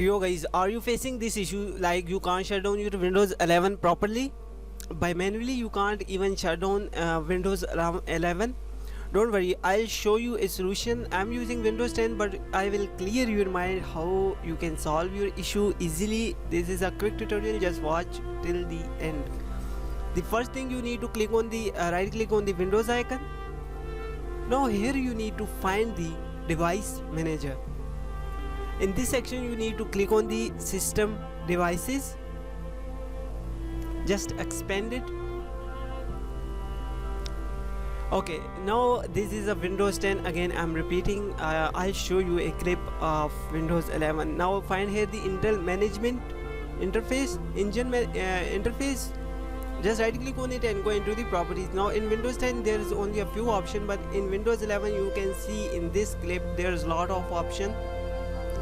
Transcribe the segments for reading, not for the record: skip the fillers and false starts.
Yo guys, are you facing this issue like you can't shut down your Windows 11 properly? By manually you can't even shut down Windows 11. Don't worry, I'll show you a solution. I'm using Windows 10 but I will clear your mind how you can solve your issue easily. This is a quick tutorial, just watch till the end. The first thing you need to click on the right click on the Windows icon. Now here you need to find the device manager. In this section you need to click on the system devices, just expand it. Okay, now this is a Windows 10. Again I'm repeating, I'll show you a clip of Windows 11. Now find here the Intel management interface, interface. Just right click on it and go into the properties. Now in Windows 10 there is only a few options, but in Windows 11 you can see in this clip there's a lot of options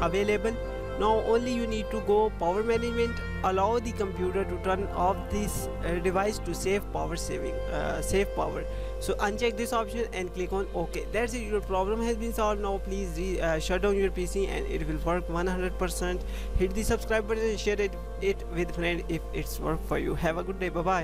available. Now only you need to go power management, allow the computer to turn off this device to save power, save power. So uncheck this option and click on OK. That's it, your problem has been solved. Now please shut down your PC and it will work 100%. Hit the subscribe button and share it with friend if it's worked for you. Have a good day. Bye bye.